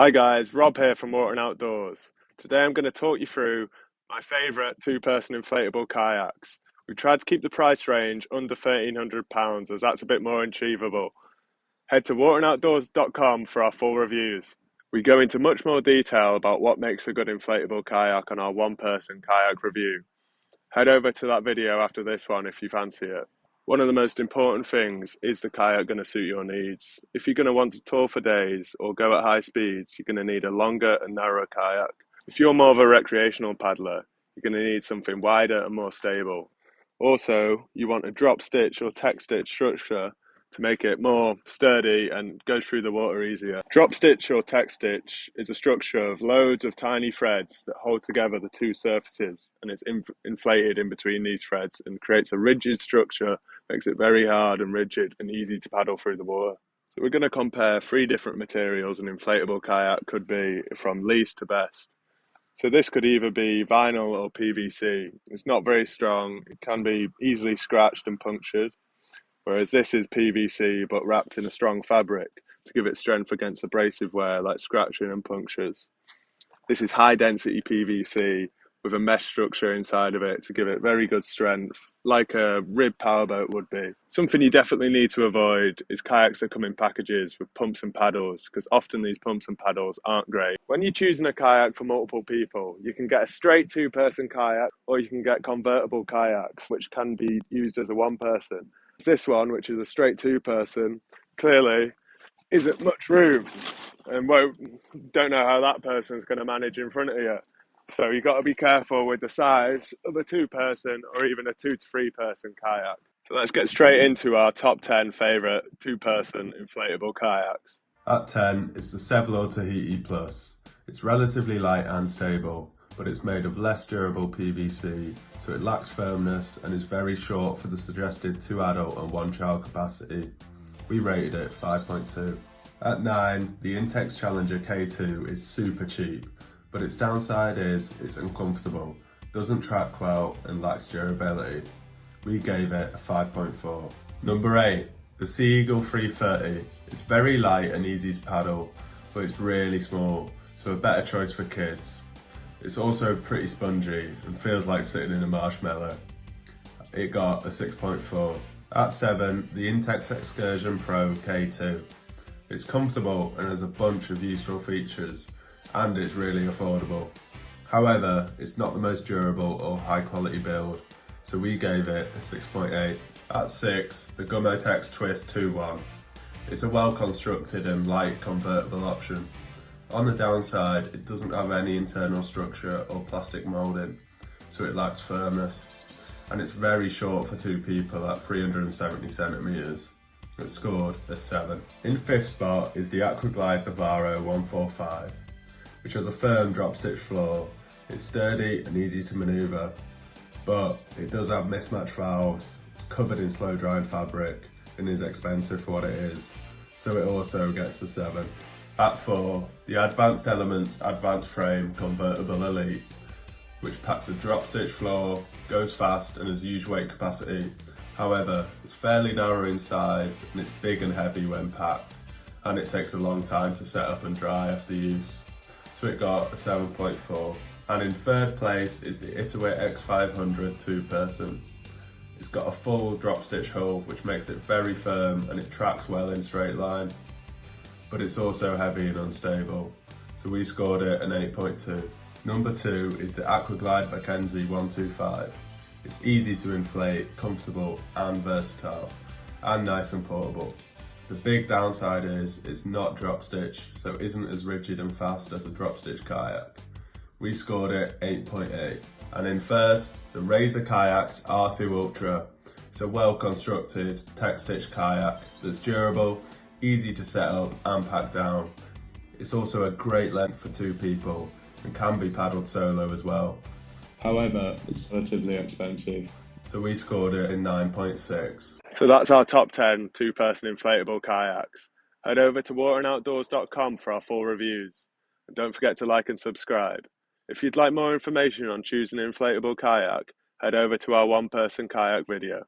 Hi guys, Rob here from Water and Outdoors. Today I'm going to talk you through my favourite two-person inflatable kayaks. We tried to keep the price range under £1,300 as that's a bit more achievable. Head to waterandoutdoors.com for our full reviews. We go into much more detail about what makes a good inflatable kayak on our one-person kayak review. Head over to that video after this one if you fancy it. One of the most important things is the kayak going to suit your needs. If you're going to want to tour for days or go at high speeds, you're going to need a longer and narrower kayak. If you're more of a recreational paddler, you're going to need something wider and more stable. Also, you want a drop stitch or tack stitch structure to make it more sturdy and go through the water easier. Drop stitch or tack stitch is a structure of loads of tiny threads that hold together the two surfaces, and it's inflated in between these threads and creates a rigid structure, makes it very hard and rigid and easy to paddle through the water. So we're going to compare 3 different materials an inflatable kayak could be from least to best. So this could either be vinyl or PVC. It's not very strong, it can be easily scratched and punctured. Whereas this is PVC but wrapped in a strong fabric to give it strength against abrasive wear like scratching and punctures. This is high density PVC with a mesh structure inside of it to give it very good strength, like a rib powerboat would be. Something you definitely need to avoid is kayaks that come in packages with pumps and paddles, because often these pumps and paddles aren't great. When you're choosing a kayak for multiple people, you can get a straight two-person kayak or you can get convertible kayaks, which can be used as a one-person. This one, which is a straight two-person, clearly isn't much room and don't know how that person's going to manage in front of you. So you've got to be careful with the size of a two-person or even a 2 to 3 person kayak. So let's get straight into our top 10 favourite two-person inflatable kayaks. At 10 is the Sevlor Tahiti Plus. It's relatively light and stable, but it's made of less durable PVC, so it lacks firmness and is very short for the suggested 2 adult and 1 child capacity. We rated it 5.2. At 9, the Intex Challenger K2 is super cheap, but its downside is it's uncomfortable, doesn't track well and lacks durability. We gave it a 5.4. Number 8, the Sea Eagle 330. It's very light and easy to paddle, but it's really small, so a better choice for kids. It's also pretty spongy and feels like sitting in a marshmallow. It got a 6.4. At 7, the Intex Excursion Pro K2. It's comfortable and has a bunch of useful features, and it's really affordable. However, it's not the most durable or high quality build, so we gave it a 6.8. At 6, the Gumotex Twist 2.1. It's a well constructed and light convertible option. On the downside, it doesn't have any internal structure or plastic moulding, so it lacks firmness. And it's very short for 2 people at 370 centimetres. It scored a 7. In 5th spot is the Aquaglide Bavaro 145, which has a firm drop stitch floor. It's sturdy and easy to manoeuvre, but it does have mismatched valves, it's covered in slow drying fabric and is expensive for what it is, so it also gets a 7. At 4, the Advanced Elements Advanced Frame Convertible Elite, which packs a drop stitch floor, goes fast and has huge weight capacity. However, it's fairly narrow in size and it's big and heavy when packed, and it takes a long time to set up and dry after use. So it got a 7.4. And in 3rd place is the Itowit X500 two-person. It's got a full drop stitch hull, which makes it very firm and it tracks well in straight line. But it's also heavy and unstable, so we scored it an 8.2. Number 2 is the Aquaglide Mackenzie 125. It's easy to inflate, comfortable and versatile, and nice and portable. The big downside is it's not drop stitch, so isn't as rigid and fast as a drop stitch kayak. We scored it 8.8. And in 1st, the Razor Kayaks R2 Ultra. It's a well constructed tech stitch kayak that's durable, easy to set up and pack down. It's also a great length for 2 people and can be paddled solo as well. However, it's relatively expensive, so we scored it in 9.6. So that's our top 10 two-person inflatable kayaks. Head over to waterandoutdoors.com for our full reviews. And don't forget to like and subscribe. If you'd like more information on choosing an inflatable kayak, head over to our one-person kayak video.